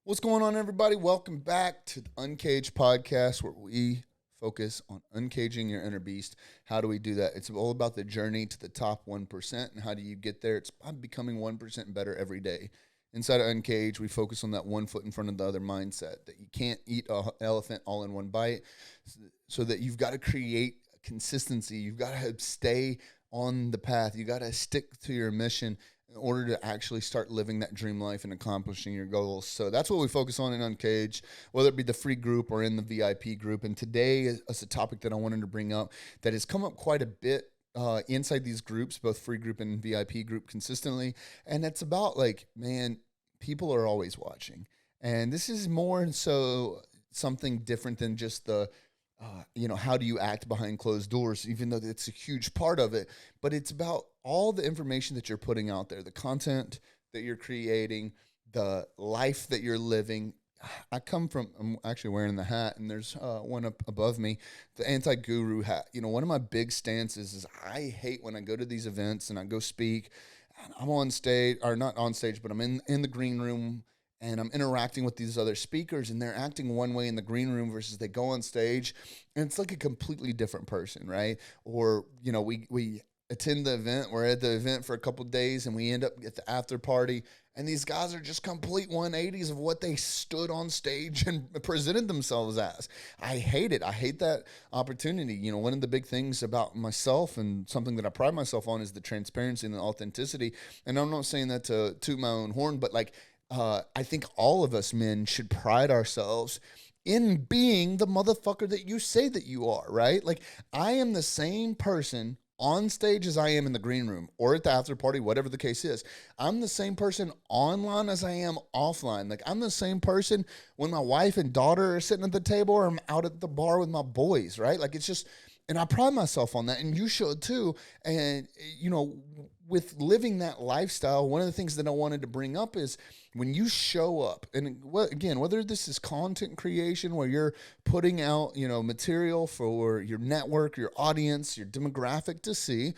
What's going on, everybody? Welcome back to the Uncaged Podcast, where we focus on uncaging your inner beast. How do we do that? It's all about the journey to the top 1%. And how do you get there? It's by becoming 1% better every day. Inside of Uncaged, we focus on that one foot in front of the other mindset, that you can't eat an elephant all in one bite, so that you've got to create consistency. You've got to stay on the path. You got to stick to your mission in order to actually start living that dream life and accomplishing your goals. So that's what we focus on in Uncaged, whether it be the free group or in the VIP group. And today is a topic that I wanted to bring up that has come up quite a bit inside these groups, both free group and VIP group, consistently. And it's about, like, man, people are always watching. And this is more so something different than just the how do you act behind closed doors, even though it's a huge part of it. But it's about all the information that you're putting out there, the content that you're creating, the life that you're living. I'm actually wearing the hat, and there's one up above me, the anti-guru hat. One of my big stances is I hate when I go to these events and I go speak, and I'm on stage, or not on stage, but I'm in the green room, and I'm interacting with these other speakers, and they're acting one way in the green room versus they go on stage, and it's like a completely different person, right? Or, we attend the event, we're at the event for a couple of days, and we end up at the after party, and these guys are just complete 180s of what they stood on stage and presented themselves as. I hate it. I hate that opportunity. One of the big things about myself and something that I pride myself on is the transparency and the authenticity. And I'm not saying that to toot my own horn, but I think all of us men should pride ourselves in being the motherfucker that you say that you are, right? Like, I am the same person on stage as I am in the green room or at the after party, whatever the case is. I'm the same person online as I am offline. Like, I'm the same person when my wife and daughter are sitting at the table, or I'm out at the bar with my boys, right? Like, it's just, and I pride myself on that, and you should too. And, with living that lifestyle, one of the things that I wanted to bring up is when you show up, and again, whether this is content creation where you're putting out, material for your network, your audience, your demographic to see,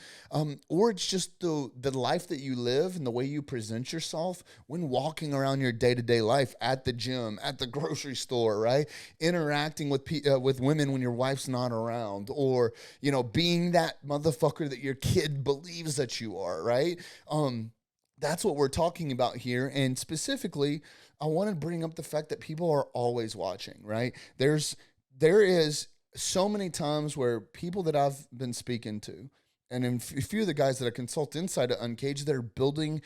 or it's just the life that you live and the way you present yourself when walking around your day-to-day life at the gym, at the grocery store, right? Interacting with women when your wife's not around, or, being that motherfucker that your kid believes that you are, right? That's what we're talking about here. And specifically, I want to bring up the fact that people are always watching, right? There is so many times where people that I've been speaking to, and a few of the guys that I consult inside of Uncaged, that are building,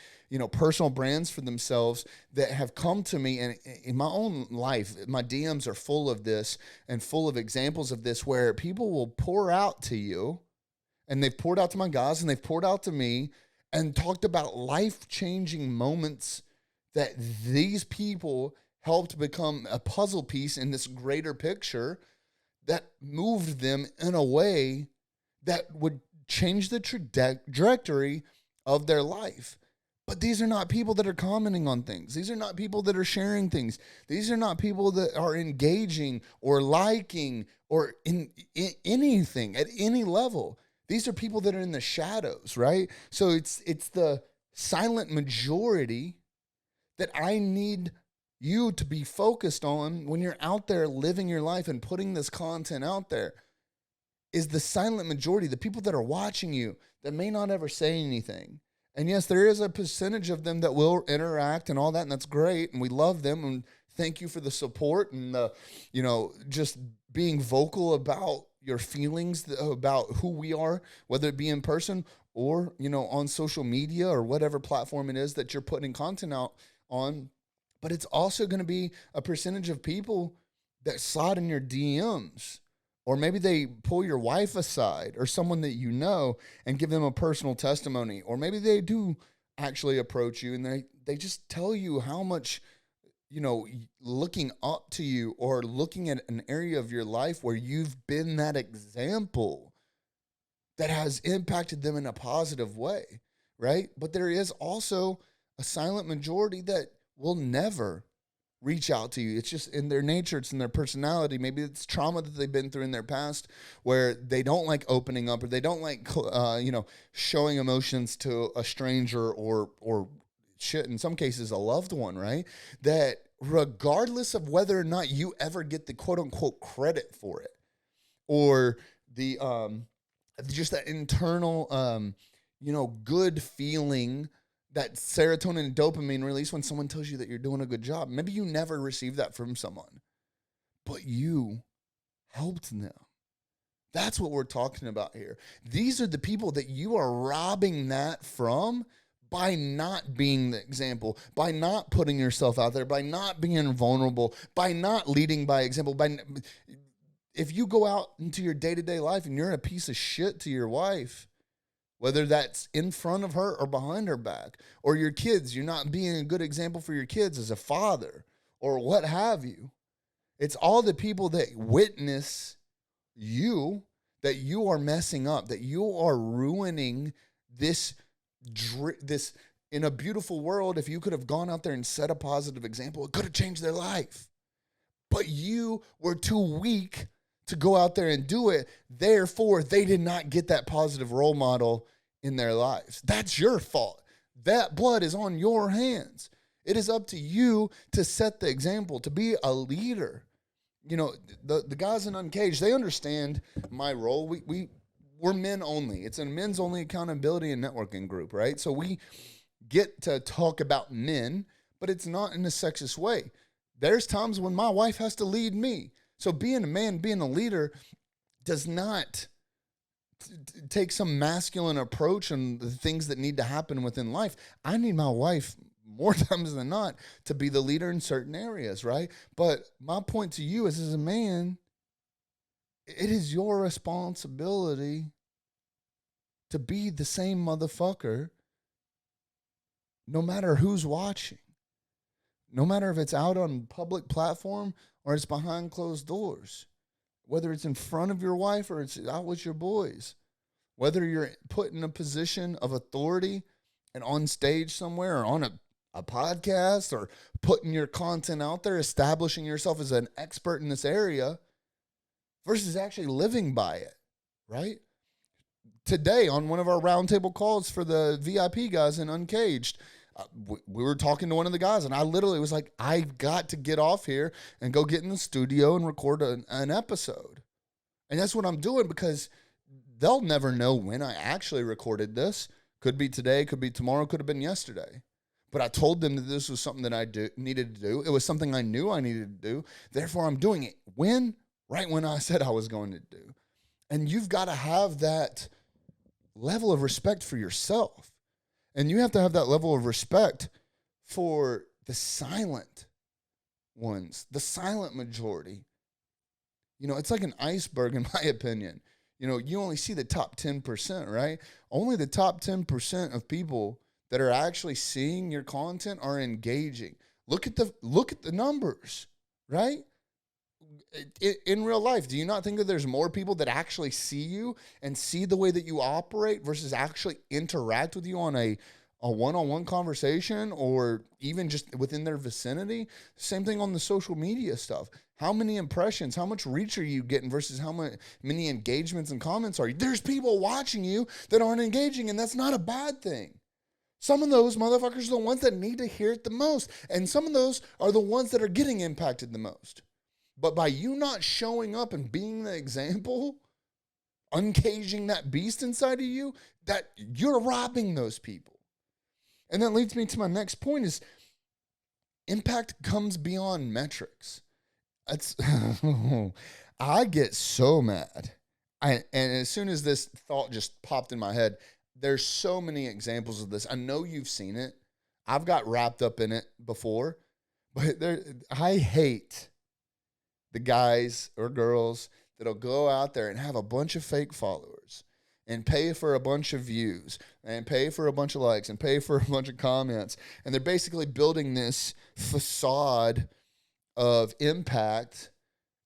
personal brands for themselves, that have come to me, and in my own life, my DMs are full of this and full of examples of this, where people will pour out to you, and they've poured out to my guys, and they've poured out to me, and talked about life-changing moments that these people helped become a puzzle piece in this greater picture that moved them in a way that would change the trajectory of their life. But these are not people that are commenting on things. These are not people that are sharing things. These are not people that are engaging or liking or in anything at any level. These are people that are in the shadows, right? So it's the silent majority that I need you to be focused on when you're out there living your life and putting this content out there, is the silent majority, the people that are watching you that may not ever say anything. And yes, there is a percentage of them that will interact and all that, and that's great, and we love them, and thank you for the support and the, just being vocal about your feelings about who we are, whether it be in person or, on social media or whatever platform it is that you're putting content out on. But it's also going to be a percentage of people that slide in your DMs, or maybe they pull your wife aside or someone that and give them a personal testimony, or maybe they do actually approach you and they just tell you how much, looking up to you, or looking at an area of your life where you've been that example that has impacted them in a positive way, right? But there is also a silent majority that will never reach out to you. It's just in their nature. It's in their personality. Maybe it's trauma that they've been through in their past, where they don't like opening up, or they don't like, showing emotions to a stranger, or shit, in some cases, a loved one, right? That regardless of whether or not you ever get the quote unquote credit for it, or the just that internal good feeling, that serotonin and dopamine release when someone tells you that you're doing a good job. Maybe you never received that from someone, but you helped them. That's what we're talking about here. These are the people that you are robbing that from by not being the example, by not putting yourself out there, by not being vulnerable, by not leading by example. If you go out into your day-to-day life and you're a piece of shit to your wife, whether that's in front of her or behind her back, or your kids, you're not being a good example for your kids as a father, or what have you. It's all the people that witness you, that you are messing up, that you are ruining this in a beautiful world. If you could have gone out there and set a positive example, it could have changed their life. But you were too weak to go out there and do it. Therefore, they did not get that positive role model in their lives. That's your fault. That blood is on your hands. It is up to you to set the example, to be a leader. The guys in Uncaged, they understand my role. We're men only. It's a men's only accountability and networking group, right? So we get to talk about men, but it's not in a sexist way. There's times when my wife has to lead me. So being a man, being a leader does not take some masculine approach on the things that need to happen within life. I need my wife more times than not to be the leader in certain areas, right? But my point to you is, as a man, it is your responsibility to be the same motherfucker no matter who's watching. No matter if it's out on public platform or it's behind closed doors, whether it's in front of your wife or it's out with your boys, whether you're put in a position of authority and on stage somewhere or on a podcast or putting your content out there, establishing yourself as an expert in this area versus actually living by it, right? Today on one of our roundtable calls for the VIP guys in Uncaged, we were talking to one of the guys, and I literally was like, I've got to get off here and go get in the studio and record an episode. And that's what I'm doing, because they'll never know when I actually recorded this. Could be today, could be tomorrow, could have been yesterday. But I told them that this was something that I needed to do. It was something I knew I needed to do. Therefore, I'm doing it. When? Right when I said I was going to do. And you've got to have that level of respect for yourself. And you have to have that level of respect for the silent ones, the silent majority. It's like an iceberg, in my opinion. You only see the top 10%, right? Only the top 10% of people that are actually seeing your content are engaging. Look at the numbers, right? In real life, do you not think that there's more people that actually see you and see the way that you operate versus actually interact with you on a one-on-one conversation or even just within their vicinity? Same thing on the social media stuff. How many impressions, how much reach are you getting versus how many engagements and comments are you? There's people watching you that aren't engaging, and that's not a bad thing. Some of those motherfuckers are the ones that need to hear it the most, and some of those are the ones that are getting impacted the most. But by you not showing up and being the example, uncaging that beast inside of you, that you're robbing those people. And that leads me to my next point is impact comes beyond metrics. I get so mad. And as soon as this thought just popped in my head, there's so many examples of this. I know you've seen it. I've got wrapped up in it before. But I hate the guys or girls that'll go out there and have a bunch of fake followers and pay for a bunch of views and pay for a bunch of likes and pay for a bunch of comments. And they're basically building this facade of impact,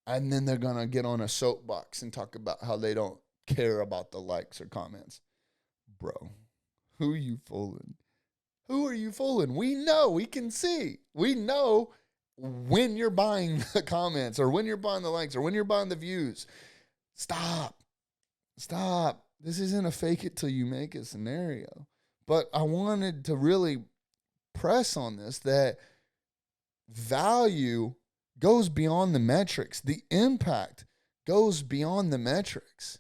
and then they're going to get on a soapbox and talk about how they don't care about the likes or comments. Bro, who are you fooling? Who are you fooling? We know, we can see. We know when you're buying the comments or when you're buying the likes or when you're buying the views. Stop. This isn't a fake it till you make it scenario. But I wanted to really press on this, that value goes beyond the metrics. The impact goes beyond the metrics.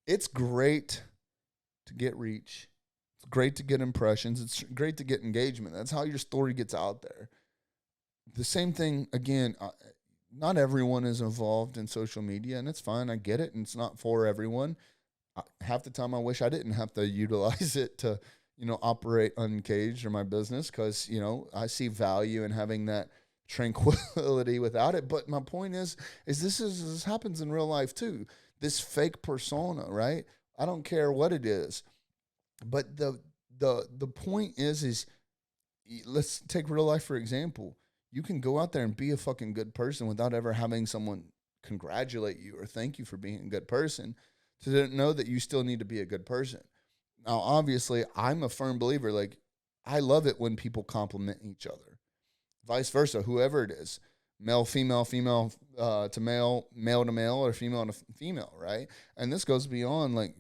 It's great to get reach. It's great to get impressions. It's great to get engagement. That's how your story gets out there. The same thing, again, not everyone is involved in social media, and it's fine. I get it, and it's not for everyone. Half the time I wish I didn't have to utilize it to, operate Uncaged or my business, because, I see value in having that tranquility without it. But my point is this happens in real life too. This fake persona, right? I don't care what it is. But the point is let's take real life for example. You can go out there and be a fucking good person without ever having someone congratulate you or thank you for being a good person, to know that you still need to be a good person. Now, obviously, I'm a firm believer. Like, I love it when people compliment each other. Vice versa, whoever it is, male, female, female to male, male to male, or female to female, right? And this goes beyond like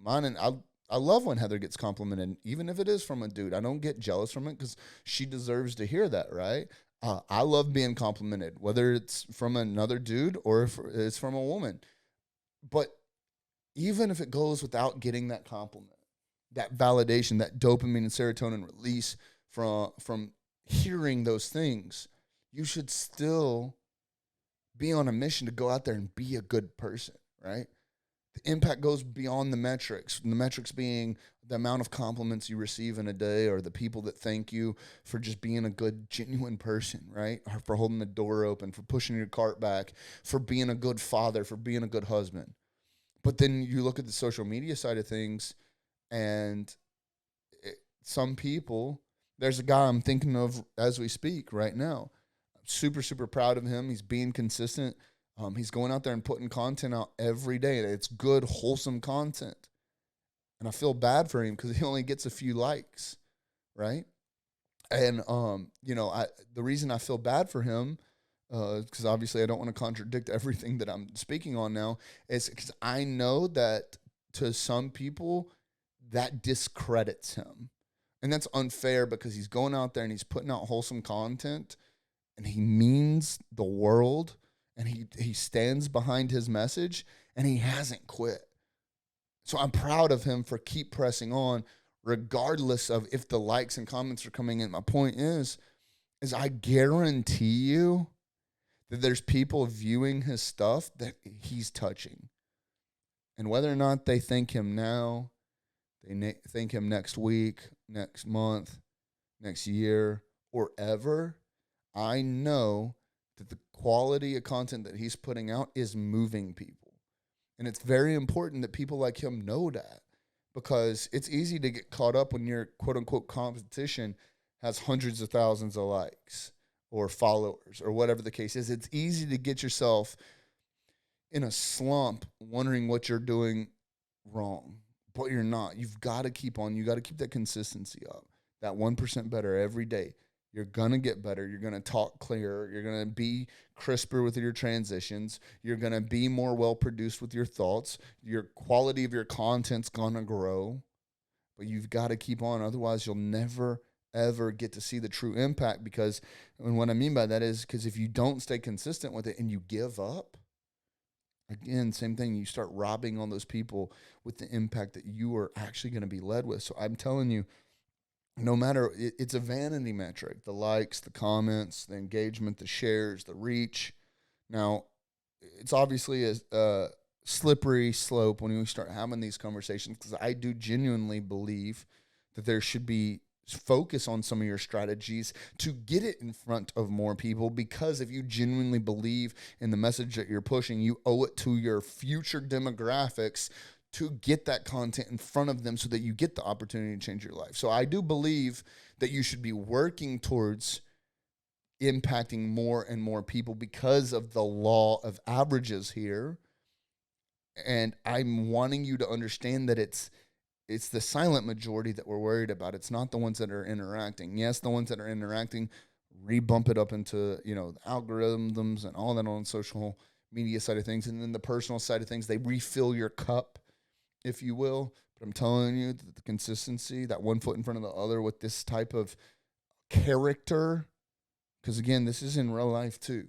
mine. And I love when Heather gets complimented, even if it is from a dude. I don't get jealous from it because she deserves to hear that, right? I love being complimented, whether it's from another dude or if it's from a woman. But even if it goes without getting that compliment, that validation, that dopamine and serotonin release from hearing those things, you should still be on a mission to go out there and be a good person, right? The impact goes beyond the metrics. The metrics being the amount of compliments you receive in a day, or the people that thank you for just being a good, genuine person, right? Or for holding the door open, for pushing your cart back, for being a good father, for being a good husband. But then you look at the social media side of things, and some people, there's a guy I'm thinking of as we speak right now. I'm super, super proud of him. He's being consistent. He's going out there and putting content out every day. It's good, wholesome content. And I feel bad for him because he only gets a few likes, right? And, the reason I feel bad for him, because obviously I don't want to contradict everything that I'm speaking on now, is because I know that to some people, that discredits him. And that's unfair because he's going out there and he's putting out wholesome content, and he means the world, and he stands behind his message, and he hasn't quit. So I'm proud of him for keep pressing on regardless of if the likes and comments are coming in. My point is I guarantee you that there's people viewing his stuff that he's touching. And whether or not they thank him now, they thank him next week, next month, next year, or ever, I know that the quality of content that he's putting out is moving people. And it's very important that people like him know that, because it's easy to get caught up when your quote-unquote competition has hundreds of thousands of likes or followers or whatever the case is. It's easy to get yourself in a slump wondering what you're doing wrong, but you're not. You've got to keep on. You got to keep that consistency up, that 1% better every day. You're going to get better. You're going to talk clearer. You're going to be crisper with your transitions. You're going to be more well-produced with your thoughts. Your quality of your content's going to grow. But you've got to keep on. Otherwise, you'll never, ever get to see the true impact. Because, and what I mean by that is because if you don't stay consistent with it and you give up, again, same thing. You start robbing all those people with the impact that you are actually going to be led with. So I'm telling you, no matter, it's a vanity metric, the likes, the comments, the engagement, the shares, the reach. Now, it's obviously a slippery slope when we start having these conversations, because I do genuinely believe that there should be focus on some of your strategies to get it in front of more people, because if you genuinely believe in the message that you're pushing, you owe it to your future demographics to get that content in front of them so that you get the opportunity to change your life. So I do believe that you should be working towards impacting more and more people because of the law of averages here. And I'm wanting you to understand that it's the silent majority that we're worried about. It's not the ones that are interacting. Yes, the ones that are interacting, rebump it up into, the algorithms and all that on social media side of things. And then the personal side of things, they refill your cup, if you will. But I'm telling you that the consistency, that one foot in front of the other with this type of character, because again, this is in real life too,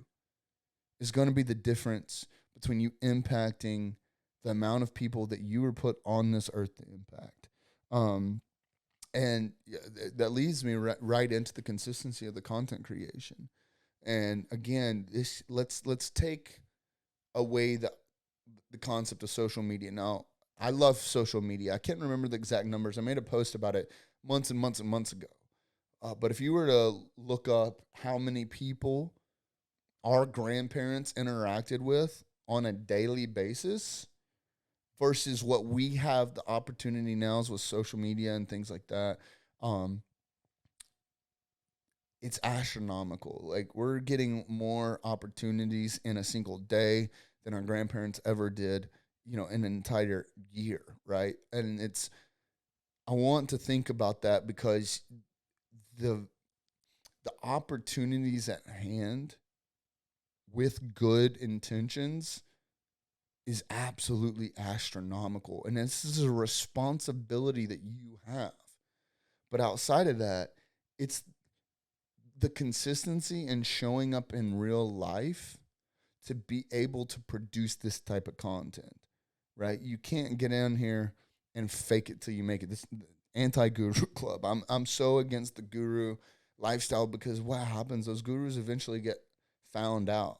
is going to be the difference between you impacting the amount of people that you were put on this earth to impact. And that leads me right into the consistency of the content creation. And again, let's take away the concept of social media. Now, I love social media. I can't remember the exact numbers. I made a post about it months and months and months ago. But if you were to look up how many people our grandparents interacted with on a daily basis versus what we have the opportunity now is with social media and things like that, it's astronomical. Like, we're getting more opportunities in a single day than our grandparents ever did, in an entire year, right? And I want to think about that because the opportunities at hand with good intentions is absolutely astronomical. And this is a responsibility that you have. But outside of that, it's the consistency and showing up in real life to be able to produce this type of content, right? You can't get in here and fake it till you make it. This anti-guru club. I'm so against the guru lifestyle because what happens, those gurus eventually get found out.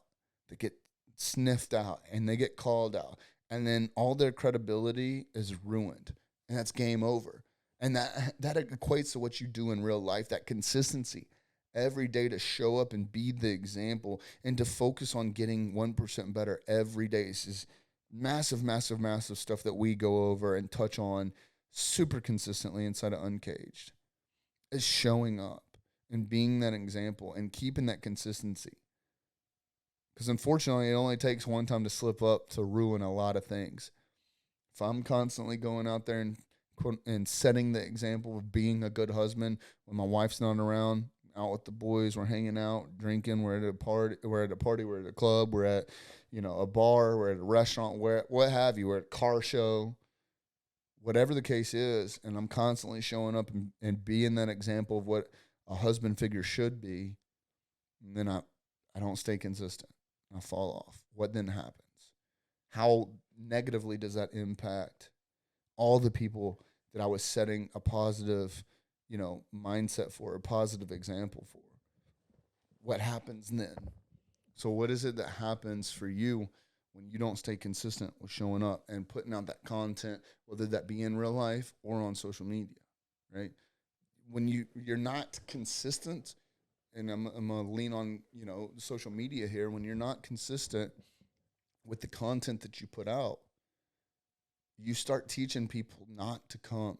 They get sniffed out and they get called out. And then all their credibility is ruined. And that's game over. And that equates to what you do in real life, that consistency. Every day to show up and be the example and to focus on getting 1% better every day. This is massive, massive, massive stuff that we go over and touch on super consistently inside of Uncaged. Is showing up and being that example and keeping that consistency. Because unfortunately, it only takes one time to slip up to ruin a lot of things. If I'm constantly going out there and setting the example of being a good husband when my wife's not around, out with the boys, we're hanging out, drinking, we're at a party, we're at a club, we're at, a bar, we're at a restaurant, what have you, we're at a car show, whatever the case is, and I'm constantly showing up and being that example of what a husband figure should be, and then I don't stay consistent. I fall off. What then happens? How negatively does that impact all the people that I was setting a positive, mindset for, a positive example for? What happens then? So what is it that happens for you when you don't stay consistent with showing up and putting out that content, whether that be in real life or on social media, right? When you're not consistent, and I'm going to lean on, social media here. When you're not consistent with the content that you put out, you start teaching people not to come,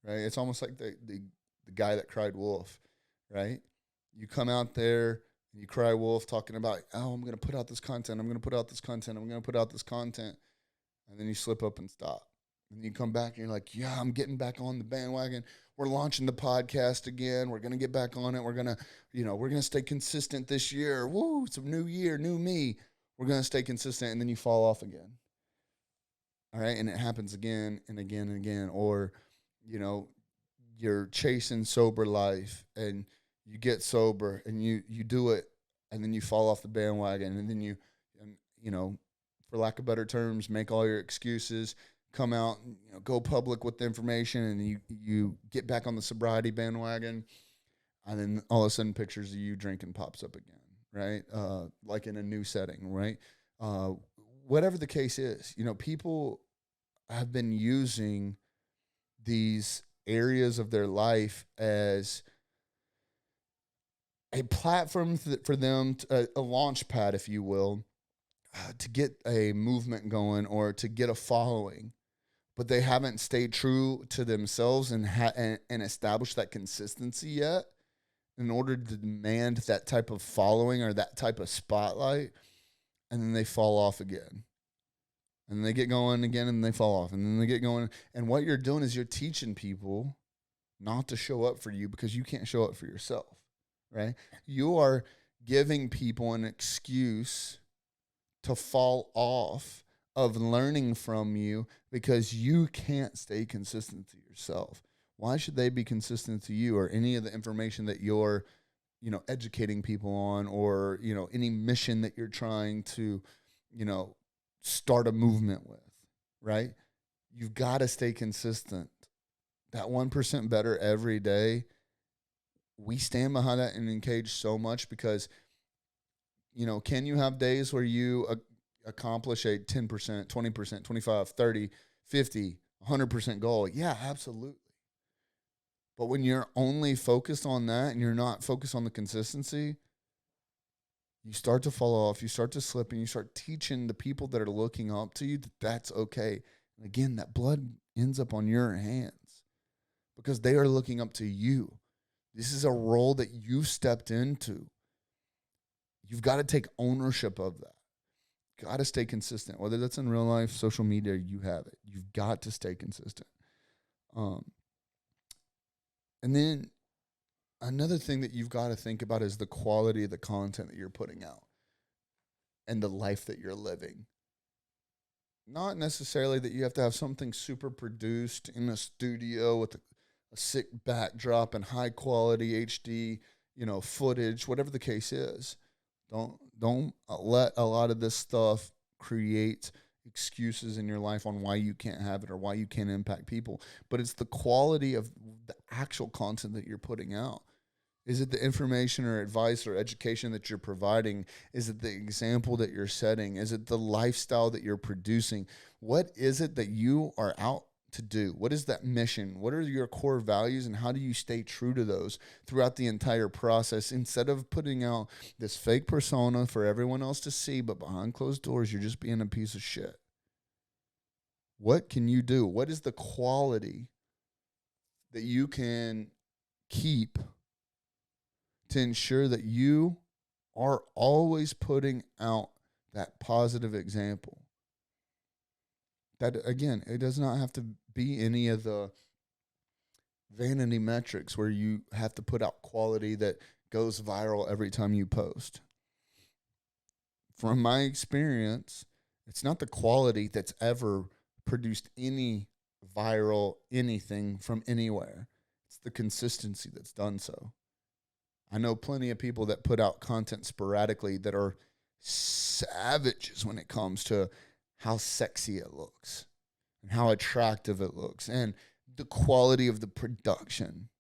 right? It's almost like the guy that cried wolf, right? You come out there and you cry wolf talking about, I'm going to put out this content. I'm going to put out this content. I'm going to put out this content. And then you slip up and stop. And you come back and you're like, yeah, I'm getting back on the bandwagon. We're launching the podcast again. We're going to get back on it. We're going to, we're going to stay consistent this year. Woo, it's a new year, new me. We're going to stay consistent. And then you fall off again. All right. And it happens again and again and again. Or, you're chasing sober life and you get sober and you do it and then you fall off the bandwagon. And then you for lack of better terms, make all your excuses, come out, go public with the information, and you get back on the sobriety bandwagon, and then all of a sudden pictures of you drinking pops up again, right? Like in a new setting, right? Whatever the case is, people have been using these areas of their life as a platform for them, a launch pad, if you will, to get a movement going or to get a following. But they haven't stayed true to themselves and established that consistency yet in order to demand that type of following or that type of spotlight, and then they fall off again. And they get going again and they fall off, and then they get going. And what you're doing is you're teaching people not to show up for you because you can't show up for yourself, right? You are giving people an excuse to fall off of learning from you because you can't stay consistent to yourself. Why should they be consistent to you or any of the information that you're, educating people on, or, any mission that you're trying to, start a movement with, right? You've got to stay consistent. That 1% better every day, we stand behind that and Uncaged so much because, can you have days where you accomplish a 10%, 20%, 25, 30, 50, 100% goal? Yeah, absolutely. But when you're only focused on that and you're not focused on the consistency, you start to fall off, you start to slip, and you start teaching the people that are looking up to you that that's okay. And again, that blood ends up on your hands because they are looking up to you. This is a role that you've stepped into. You've got to take ownership of that. Got to stay consistent, whether that's in real life, social media, you have it. You've got to stay consistent. And then another thing that you've got to think about is the quality of the content that you're putting out and the life that you're living. Not necessarily that you have to have something super produced in a studio with a sick backdrop and high quality HD, footage, whatever the case is. Don't let a lot of this stuff create excuses in your life on why you can't have it or why you can't impact people. But it's the quality of the actual content that you're putting out. Is it the information or advice or education that you're providing? Is it the example that you're setting? Is it the lifestyle that you're producing? What is it that you are out to do? What is that mission? What are your core values, and how do you stay true to those throughout the entire process instead of putting out this fake persona for everyone else to see, but behind closed doors, you're just being a piece of shit? What can you do? What is the quality that you can keep to ensure that you are always putting out that positive example? That, again, it does not have to be any of the vanity metrics where you have to put out quality that goes viral every time you post. From my experience, it's not the quality that's ever produced any viral anything from anywhere. It's the consistency that's done so. I know plenty of people that put out content sporadically that are savages when it comes to how sexy it looks and how attractive it looks and the quality of the production,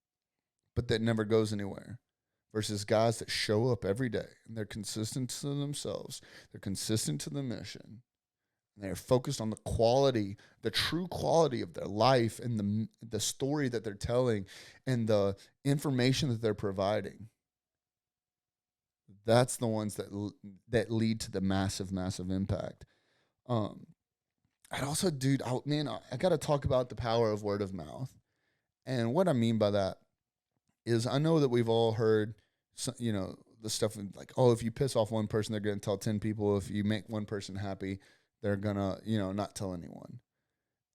but that never goes anywhere. Versus guys that show up every day and they're consistent to themselves, they're consistent to the mission, and they're focused on the quality, the true quality of their life and the story that they're telling and the information that they're providing. That's the ones that lead to the massive, massive impact. I also, dude, I got to talk about the power of word of mouth. And what I mean by that is I know that we've all heard, the stuff like, oh, if you piss off one person, they're going to tell 10 people. If you make one person happy, they're going to, not tell anyone.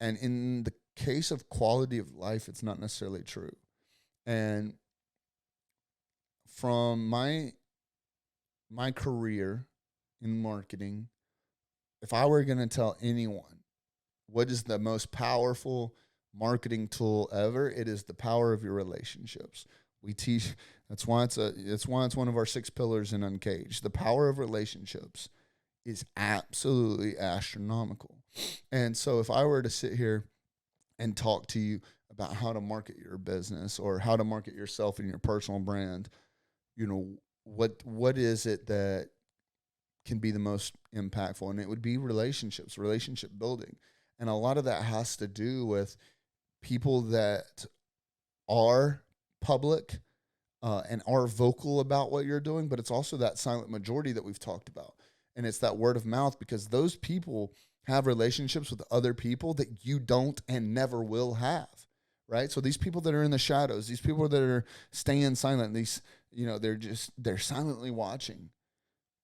And in the case of quality of life, it's not necessarily true. And from my career in marketing, if I were going to tell anyone what is the most powerful marketing tool ever, it is the power of your relationships. We teach, that's why it's one of our 6 pillars in Uncaged. The power of relationships is absolutely astronomical. And so if I were to sit here and talk to you about how to market your business or how to market yourself and your personal brand, what is it that can be the most impactful? And it would be relationships, relationship building. And a lot of that has to do with people that are public and are vocal about what you're doing, but it's also that silent majority that we've talked about. And it's that word of mouth, because those people have relationships with other people that you don't and never will have, right? So these people that are in the shadows, these people that are staying silent, they're silently watching.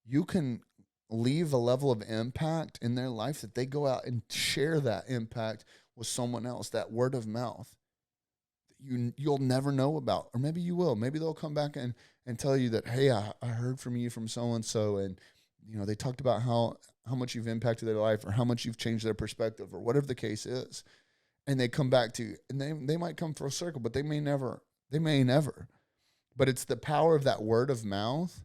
You can leave a level of impact in their life that they go out and share that impact with someone else, that word of mouth that you'll never know about. Or maybe you will. Maybe they'll come back and tell you that, hey, I heard from you from so-and-so, and they talked about how much you've impacted their life or how much you've changed their perspective or whatever the case is. And they come back to you, and they might come full circle, but they may never. But it's the power of that word of mouth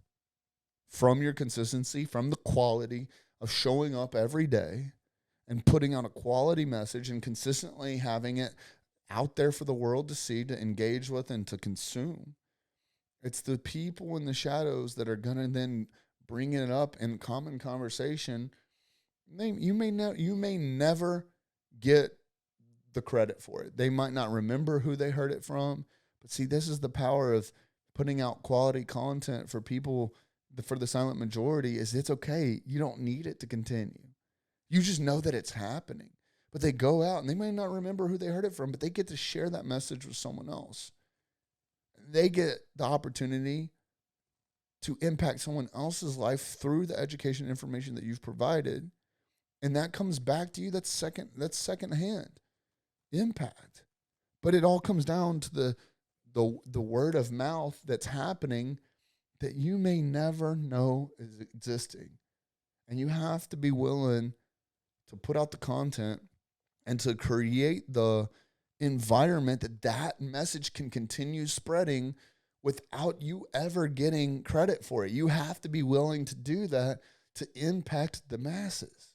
from your consistency, from the quality of showing up every day and putting out a quality message and consistently having it out there for the world to see, to engage with, and to consume. It's the people in the shadows that are going to then bring it up in common conversation. You may never get the credit for it. They might not remember who they heard it from. But see, this is the power of putting out quality content for people, for the silent majority, is it's okay. You don't need it to continue. You just know that it's happening. But they go out and they may not remember who they heard it from, but they get to share that message with someone else. They get the opportunity to impact someone else's life through the education and information that you've provided. And that comes back to you. That's secondhand impact. But it all comes down to the word of mouth that's happening that you may never know is existing. And you have to be willing to put out the content and to create the environment that message can continue spreading without you ever getting credit for it. You have to be willing to do that to impact the masses.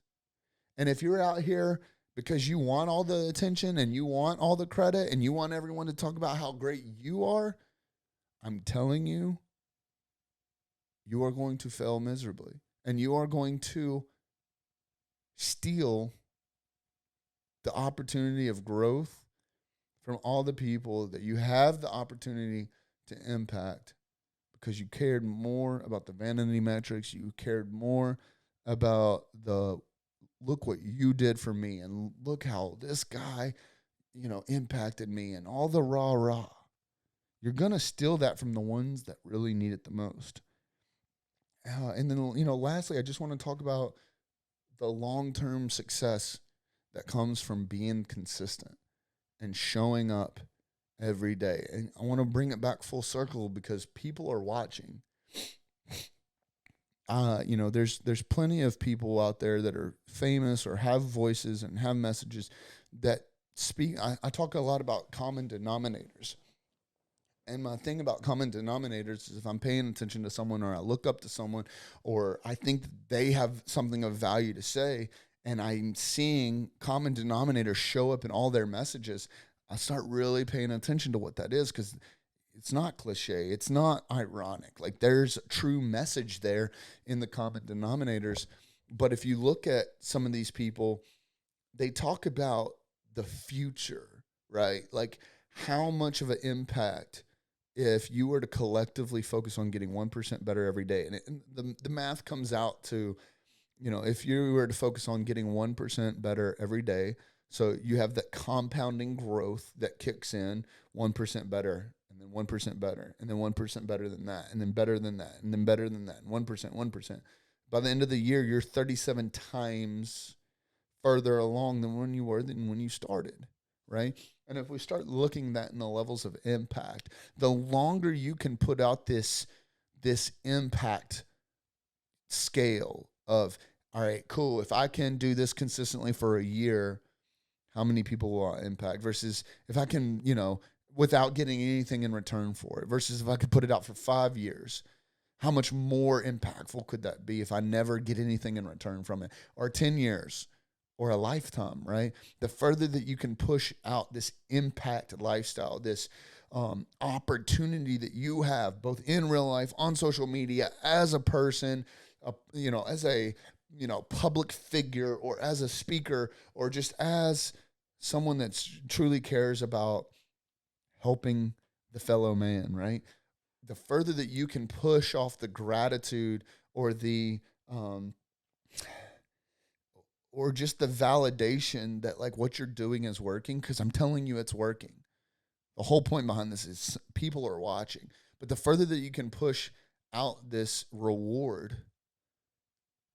And if you're out here because you want all the attention and you want all the credit and you want everyone to talk about how great you are, I'm telling you, you are going to fail miserably. And you are going to steal the opportunity of growth from all the people that you have the opportunity to impact because you cared more about the vanity metrics. You cared more about the look what you did for me and look how this guy, impacted me and all the rah. You're going to steal that from the ones that really need it the most. And then, lastly, I just want to talk about the long-term success that comes from being consistent and showing up every day. And I want to bring it back full circle because people are watching. There's plenty of people out there that are famous or have voices and have messages that speak. I talk a lot about common denominators. And my thing about common denominators is if I'm paying attention to someone or I look up to someone or I think that they have something of value to say and I'm seeing common denominators show up in all their messages, I start really paying attention to what that is because it's not cliche. It's not ironic. Like there's a true message there in the common denominators. But if you look at some of these people, they talk about the future, right? Like how much of an impact if you were to collectively focus on getting 1% better every day. And the math comes out to, if you were to focus on getting 1% better every day, so you have that compounding growth that kicks in 1% better, and then 1% better, and then 1% better than that, and then better than that, and then better than that, and 1%. By the end of the year, you're 37 times further along than when you started, right? And if we start looking that in the levels of impact, the longer you can put out this impact scale of, all right, cool, if I can do this consistently for a year, how many people will I impact? Versus if I can, without getting anything in return for it, versus if I could put it out for 5 years, how much more impactful could that be if I never get anything in return from it? Or 10 years or a lifetime, right? The further that you can push out this impact lifestyle, this opportunity that you have both in real life, on social media, as a person, as a, public figure or as a speaker or just as someone that truly cares about helping the fellow man, right? The further that you can push off the gratitude or the, or just the validation that like what you're doing is working, because I'm telling you it's working. The whole point behind this is people are watching. But the further that you can push out this reward,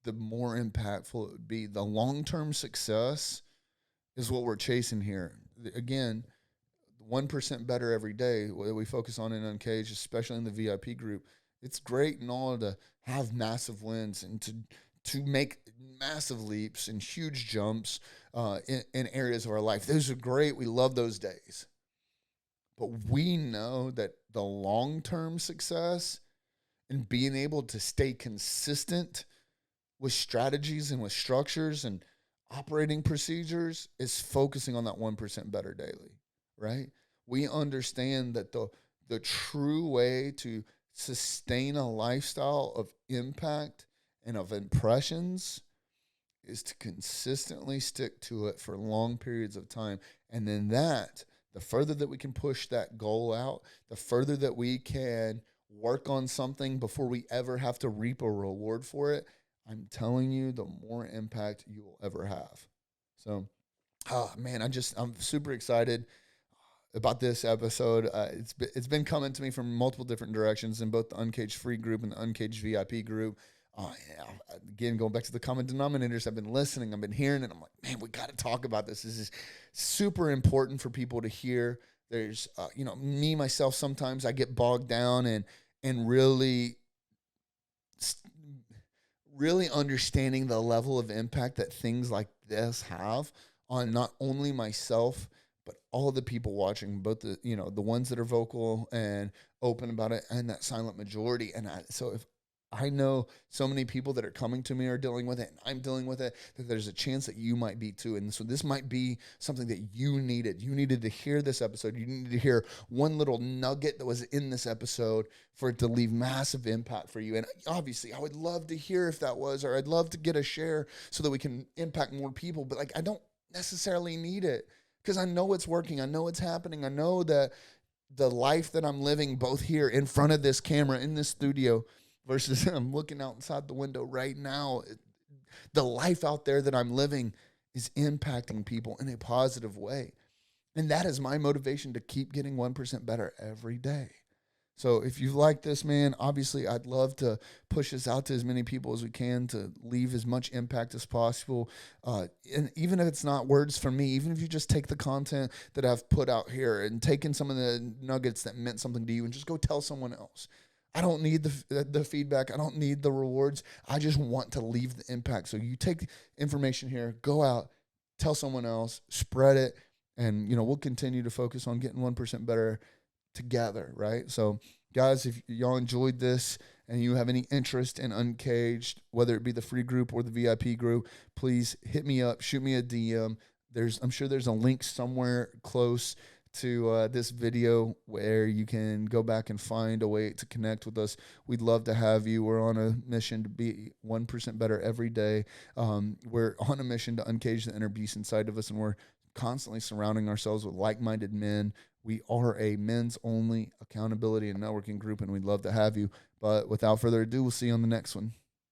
the more impactful it would be. The long-term success is what we're chasing here. Again, 1% better every day, what we focus on in Uncaged, especially in the VIP group. It's great and all to have massive wins and to make massive leaps and huge jumps in areas of our life. Those are great. We love those days. But we know that the long-term success and being able to stay consistent with strategies and with structures and operating procedures is focusing on that 1% better daily, right? We understand that the true way to sustain a lifestyle of impact and of impressions is to consistently stick to it for long periods of time. And then the further that we can push that goal out, the further that we can work on something before we ever have to reap a reward for it, I'm telling you, the more impact you will ever have. So, man, I'm super excited about this episode. It's been coming to me from multiple different directions in both the Uncaged Free group and the Uncaged VIP group. Again, going back to the common denominators, I've been listening, I've been hearing it. I'm like, man, we got to talk about this. This is super important for people to hear. There's, me, myself, sometimes I get bogged down and really understanding the level of impact that things like this have on not only myself, but all the people watching, both the ones that are vocal and open about it and that silent majority. And so if I know so many people that are coming to me are dealing with it, and I'm dealing with it, that there's a chance that you might be too. And so this might be something that you needed. You needed to hear this episode. You needed to hear one little nugget that was in this episode for it to leave massive impact for you. And obviously, I would love to hear if that was, or I'd love to get a share so that we can impact more people. But I don't necessarily need it because I know it's working. I know it's happening. I know that the life that I'm living both here in front of this camera in this studio versus I'm looking outside the window right now, the life out there that I'm living is impacting people in a positive way. And that is my motivation to keep getting 1% better every day. So if you like this, man, obviously I'd love to push this out to as many people as we can to leave as much impact as possible. And even if it's not words from me, even if you just take the content that I've put out here and taken some of the nuggets that meant something to you and just go tell someone else. I don't need the feedback. I don't need the rewards. I just want to leave the impact. So you take information here, go out, tell someone else, spread it, and we'll continue to focus on getting 1% better together, right? So guys, if y'all enjoyed this and you have any interest in Uncaged, whether it be the free group or the VIP group, please hit me up, shoot me a DM. I'm sure there's a link somewhere close to this video where you can go back and find a way to connect with us. We'd love to have you. We're on a mission to be 1% better every day. We're on a mission to uncage the inner beast inside of us, and we're constantly surrounding ourselves with like-minded men. We are a men's only accountability and networking group, and we'd love to have you. But without further ado, we'll see you on the next one.